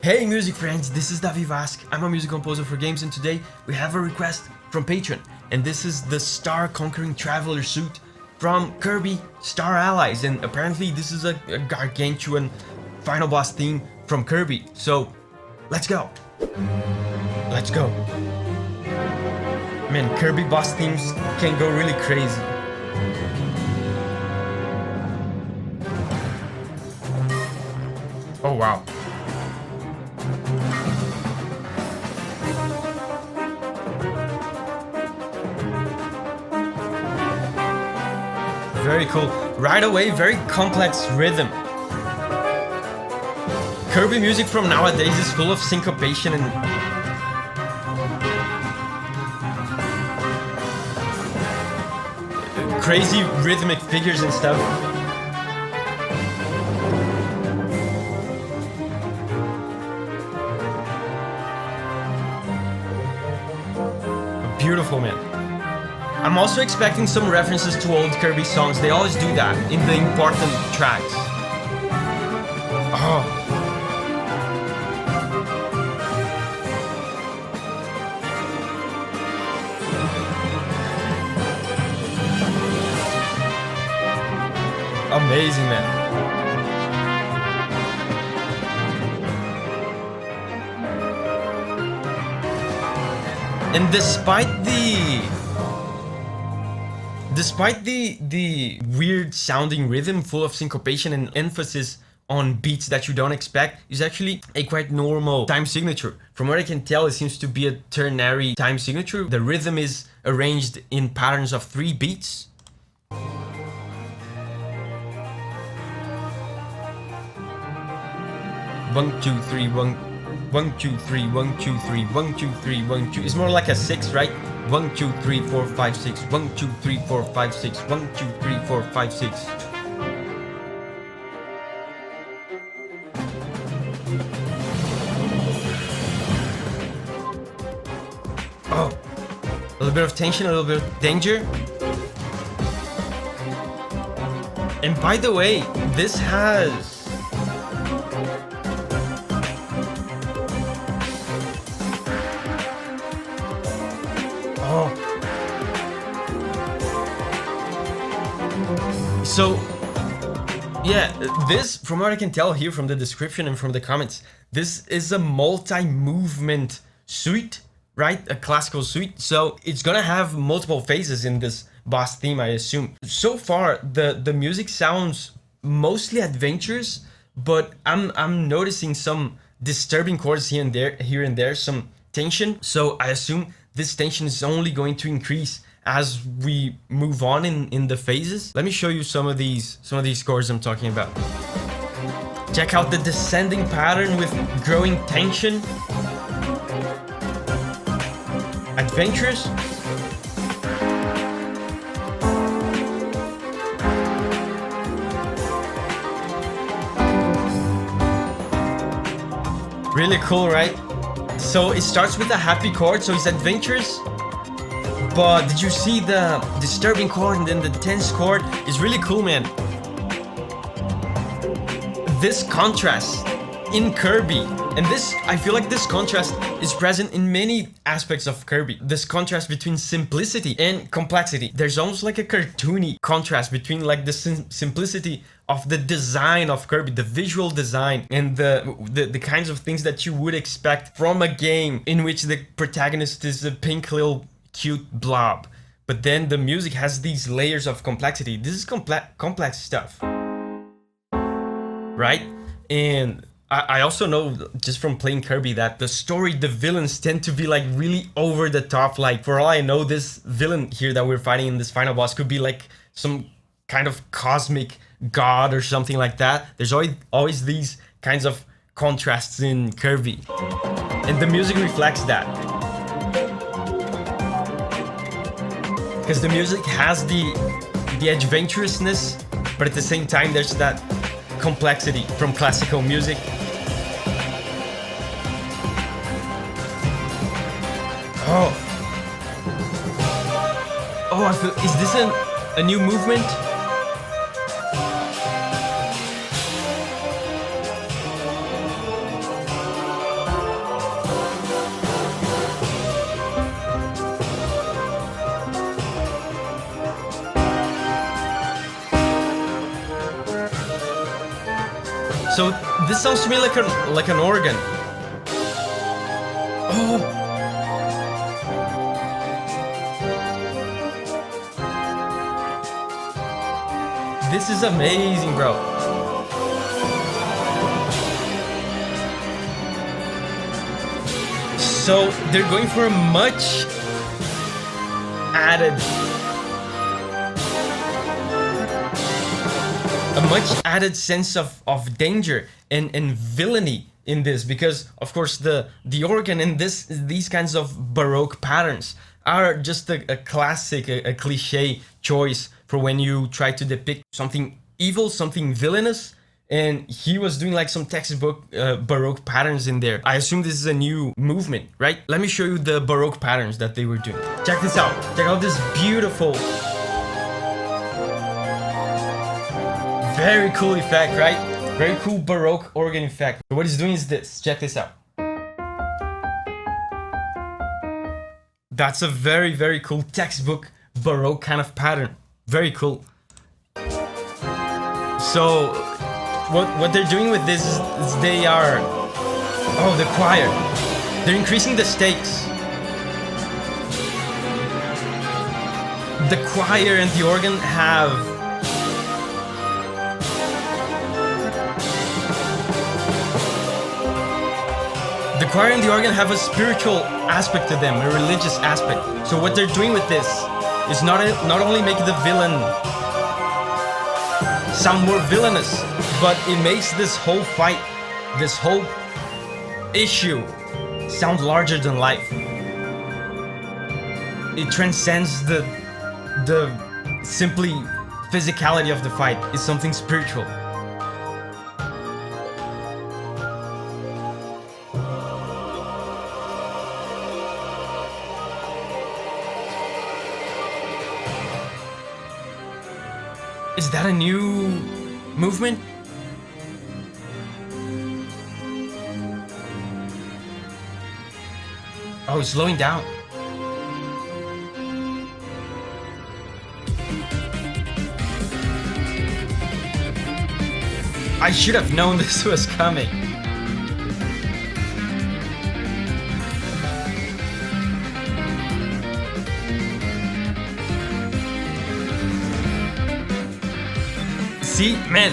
Hey music friends, this is Davi Vasc. I'm a music composer for games, and today we have a request from Patreon, and this is the Star Conquering Traveler suit from Kirby Star Allies, and apparently this is a gargantuan final boss theme from Kirby. So let's go. Let's go. Man, Kirby boss themes can go really crazy. Oh wow. Very cool. Right away, very complex rhythm. Kirby music from nowadays is full of syncopation and crazy rhythmic figures and stuff. Beautiful, man. I'm also expecting some references to old Kirby songs. They always do that in the important tracks. Oh. Amazing, man. And despite the weird sounding rhythm full of syncopation and emphasis on beats that you don't expect, is actually a quite normal time signature. From what I can tell, it seems to be a ternary time signature. The rhythm is arranged in patterns of 3 beats. 1 2 3 1 1 2 3 1 2 3 1 2 3 1 2. It's more like a 6, right? 1 2 3 4 5 6 1 2 3 4 5 6 1 2 3 4 5 6. Oh, a little bit of tension, a little bit of danger. And by the way, this has so, yeah, this, from what I can tell here from the description and from the comments, this is a multi-movement suite, right? A classical suite. So it's gonna have multiple phases in this boss theme, I assume. So far, the music sounds mostly adventurous, but I'm noticing some disturbing chords here and there, some tension. So I assume this tension is only going to increase as we move on in the phases. Let me show you some of these chords I'm talking about. Check out the descending pattern with growing tension. Adventurous. Really cool, right? So it starts with a happy chord, so it's adventurous. But did you see the disturbing chord and then the tense chord? It's really cool, man. This contrast in Kirby, and this, I feel like this contrast is present in many aspects of Kirby. This contrast between simplicity and complexity. There's almost like a cartoony contrast between like the simplicity of the design of Kirby, the visual design, and the kinds of things that you would expect from a game in which the protagonist is a pink little cute blob. But then the music has these layers of complexity. This is complex stuff, right? And I also know just from playing Kirby that the story, the villains tend to be like really over the top. Like, for all I know, this villain here that we're fighting in this final boss could be like some kind of cosmic god or something like that. There's always these kinds of contrasts in Kirby, and the music reflects that. Because the music has the adventurousness, but at the same time there's that complexity from classical music. Oh, I feel, is this a new movement? So this sounds to me like an organ. Oh. This is amazing, bro. So they're going for a much added sense of danger and villainy in this, because of course the organ in these kinds of Baroque patterns are just a classic, a cliche choice for when you try to depict something evil, something villainous. And he was doing like some textbook Baroque patterns in there. I assume this is a new movement, right? Let me show you the Baroque patterns that they were doing. Check this out. Check out this beautiful, very cool effect, right? Very cool Baroque organ effect. So what he's doing is this. Check this out. That's a very, very cool textbook Baroque kind of pattern. Very cool. So what they're doing with this is they are... Oh, the choir. They're increasing the stakes. The choir and the organ have... The choir and the organ have a spiritual aspect to them, a religious aspect. So what they're doing with this is not only make the villain sound more villainous, but it makes this whole fight, this whole issue sound larger than life. It transcends the simply physicality of the fight. It's something spiritual. Is that a new movement? Oh, it's slowing down. I should have known this was coming. See, man,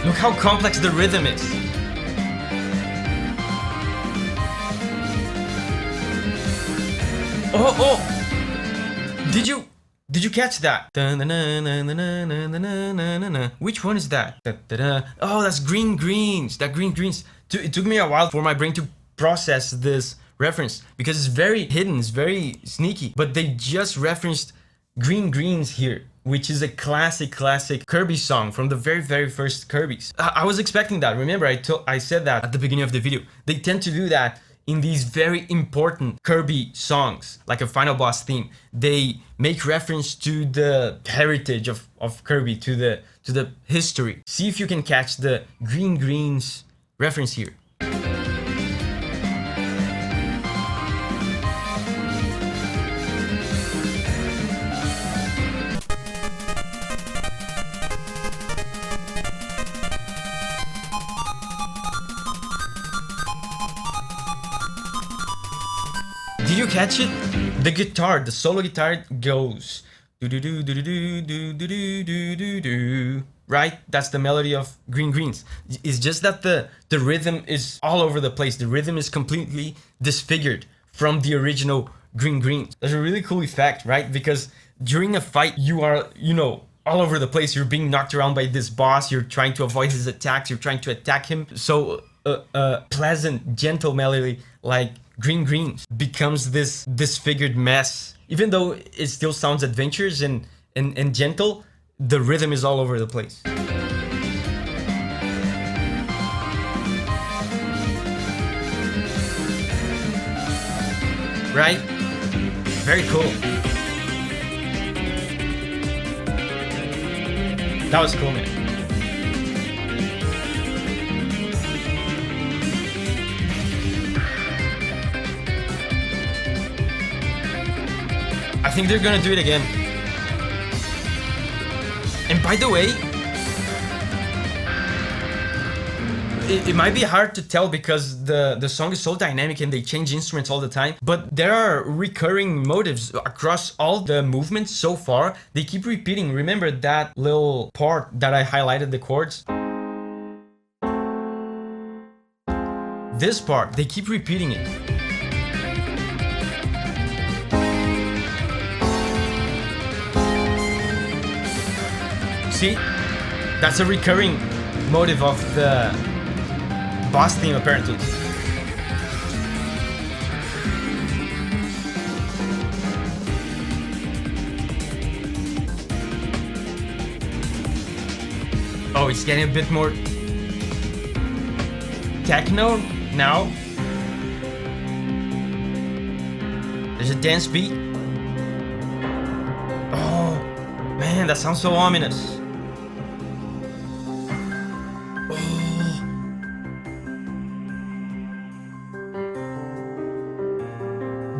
look how complex the rhythm is. Oh, did you catch that? Which one is that? Oh, that's green greens. That green greens. It took me a while for my brain to process this reference because it's very hidden, it's very sneaky. But they just referenced green greens here, which is a classic Kirby song from the very first Kirby's. I was expecting that. Remember, I said that at the beginning of the video. They tend to do that in these very important Kirby songs, like a final boss theme. They make reference to the heritage of Kirby, to the history. See if you can catch the green greens reference here. Did you catch it? The guitar, the solo guitar goes do do do do do do do do do do do. Right? That's the melody of Green Greens. It's just that the rhythm is all over the place. The rhythm is completely disfigured from the original Green Greens. That's a really cool effect, right? Because during a fight, you are, all over the place. You're being knocked around by this boss. You're trying to avoid his attacks. You're trying to attack him. So a pleasant, gentle melody like Green Greens becomes this disfigured mess. Even though it still sounds adventurous and gentle, the rhythm is all over the place. Right? Very cool. That was cool, man. I think they're gonna do it again. And by the way, it might be hard to tell because the song is so dynamic and they change instruments all the time, but there are recurring motives across all the movements so far. They keep repeating. Remember that little part that I highlighted the chords? This part, they keep repeating it. See? That's a recurring motive of the boss theme, apparently. Oh, it's getting a bit more techno now. There's a dance beat. Oh, man, that sounds so ominous.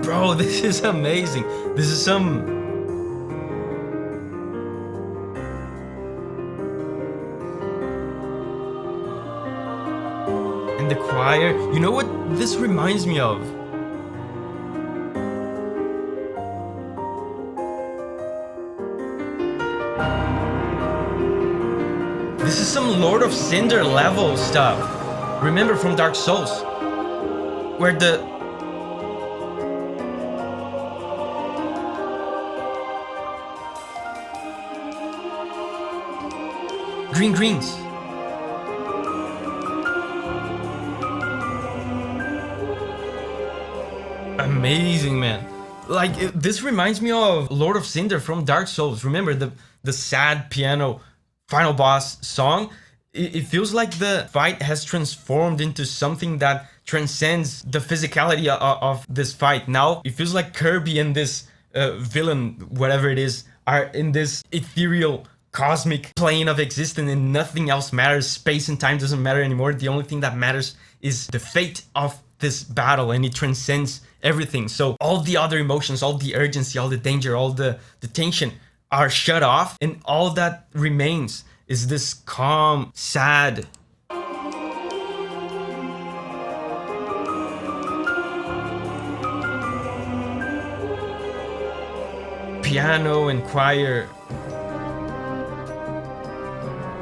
Bro, this is amazing. This is some... And the choir. You know what this reminds me of? This is some Lord of Cinder level stuff. Remember from Dark Souls? Where the... greens. Amazing, man. Like, this reminds me of Lord of Cinder from Dark Souls. Remember the sad piano final boss song? It feels like the fight has transformed into something that transcends the physicality of this fight. Now, it feels like Kirby and this villain, whatever it is, are in this ethereal cosmic plane of existence and nothing else matters. Space and time doesn't matter anymore. The only thing that matters is the fate of this battle, and it transcends everything. So all the other emotions, all the urgency, all the danger, all the tension are shut off, and all that remains is this calm, sad, piano and choir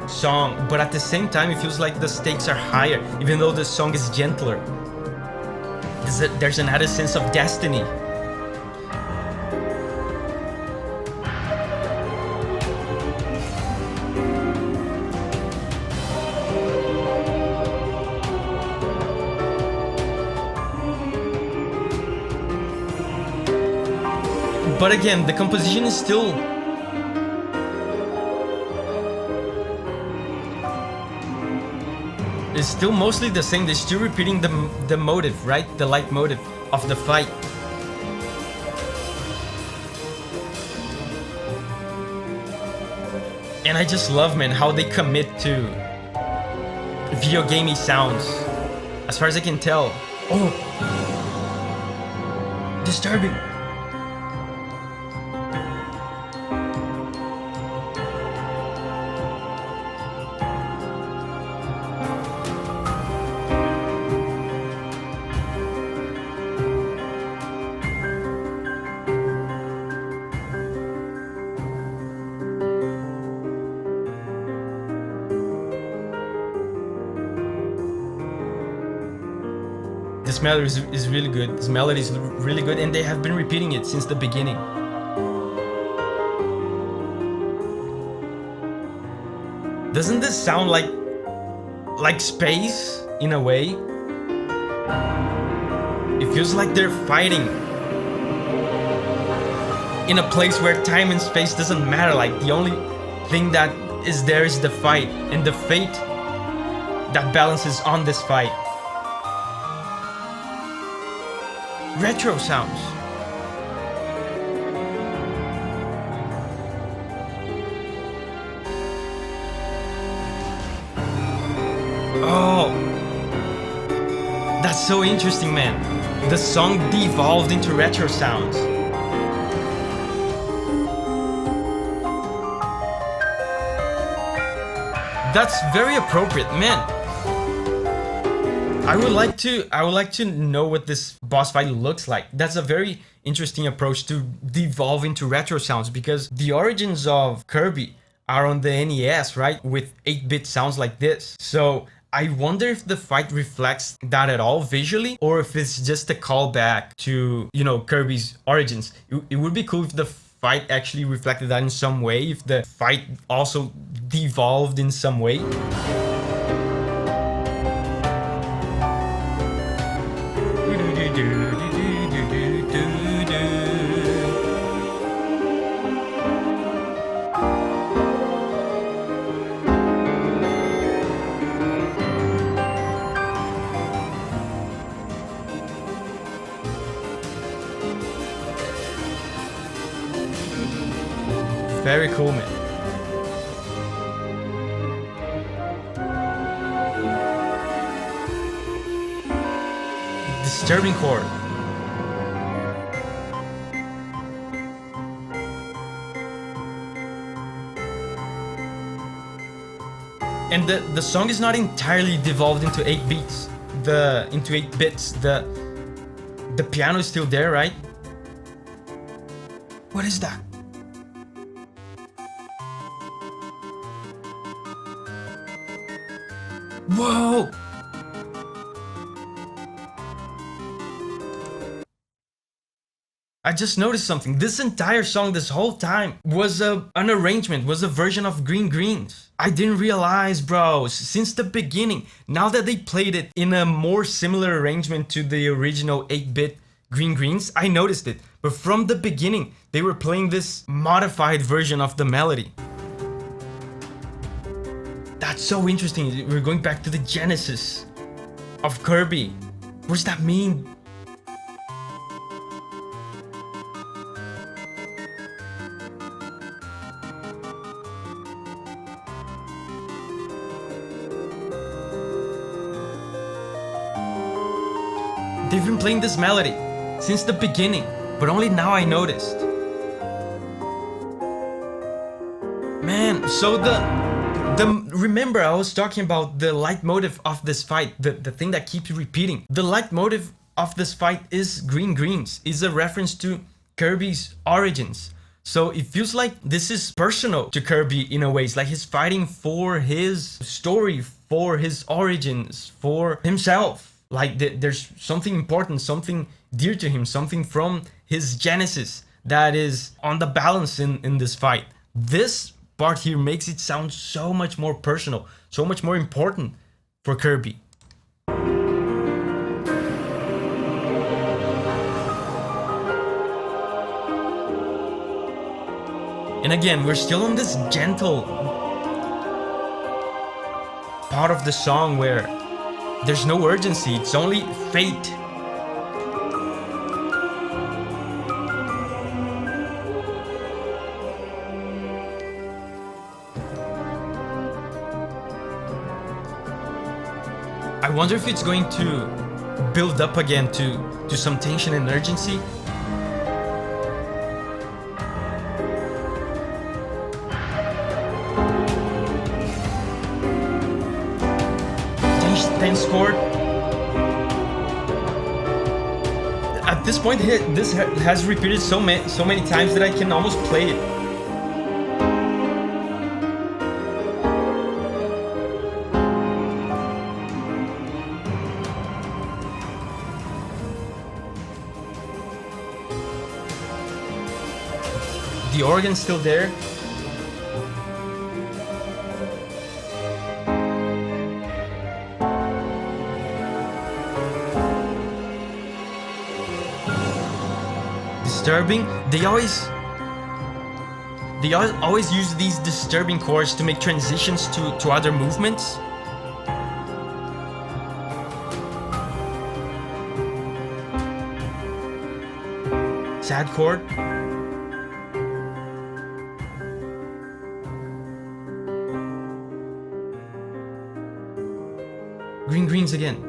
song, but at the same time it feels like the stakes are higher, even though the song is gentler. There's an added sense of destiny. But again, the composition is still... it's still mostly the same. They're still repeating the motive, right? The leitmotif of the fight. And I just love, man, how they commit to video gamey sounds. As far as I can tell. Oh! Disturbing. This melody is really good. This melody is really good, and they have been repeating it since the beginning. Doesn't this sound like space in a way? It feels like they're fighting in a place where time and space doesn't matter. Like, the only thing that is there is the fight and the fate that balances on this fight. Retro sounds. Oh, that's so interesting, man. The song devolved into retro sounds. That's very appropriate, man. I would like to know what this boss fight looks like. That's a very interesting approach to devolve into retro sounds, because the origins of Kirby are on the NES, right? With 8-bit sounds like this. So I wonder if the fight reflects that at all visually, or if it's just a callback to, you know, Kirby's origins. It would be cool if the fight actually reflected that in some way, if the fight also devolved in some way. Very cool, man. Disturbing chord. And the song is not entirely devolved into 8 beats. Into 8 bits. The piano is still there, right? What is that? Whoa! I just noticed something. This entire song, this whole time, was an arrangement, was a version of Green Greens. I didn't realize, bro, since the beginning. Now that they played it in a more similar arrangement to the original 8-bit Green Greens, I noticed it. But from the beginning, they were playing this modified version of the melody. That's so interesting. We're going back to the genesis of Kirby. What does that mean? They've been playing this melody since the beginning, but only now I noticed. Man, so remember I was talking about the leitmotif of this fight, the thing that keeps repeating. The leitmotif of this fight is Green Greens, is a reference to Kirby's origins. So it feels like this is personal to Kirby in a way. It's like he's fighting for his story, for his origins, for himself. Like there's something important, something dear to him, something from his genesis that is on the balance in this fight. This part here makes it sound so much more personal, so much more important for Kirby. And again, we're still on this gentle part of the song where there's no urgency, it's only fate. I wonder if it's going to build up again to some tension and urgency. Tense chord. At this point, this has repeated so many times that I can almost play it. The organ's still there. Disturbing. They always use these disturbing chords to make transitions to other movements. Sad chord. Green Greens again.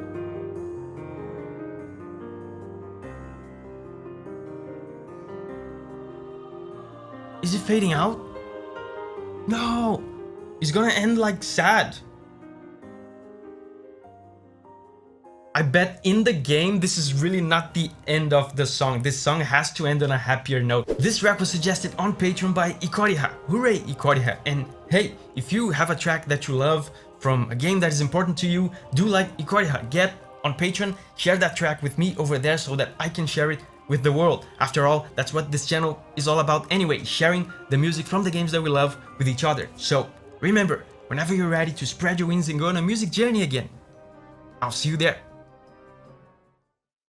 Is it fading out? No! It's gonna end like sad. I bet in the game, this is really not the end of the song. This song has to end on a happier note. This track was suggested on Patreon by Ikoriha. Hooray, Ikoriha. And hey, if you have a track that you love from a game that is important to you, do like Ikoriha. Get on Patreon, share that track with me over there so that I can share it with the world. After all, that's what this channel is all about anyway, sharing the music from the games that we love with each other. So remember, whenever you're ready to spread your wings and go on a music journey again, I'll see you there.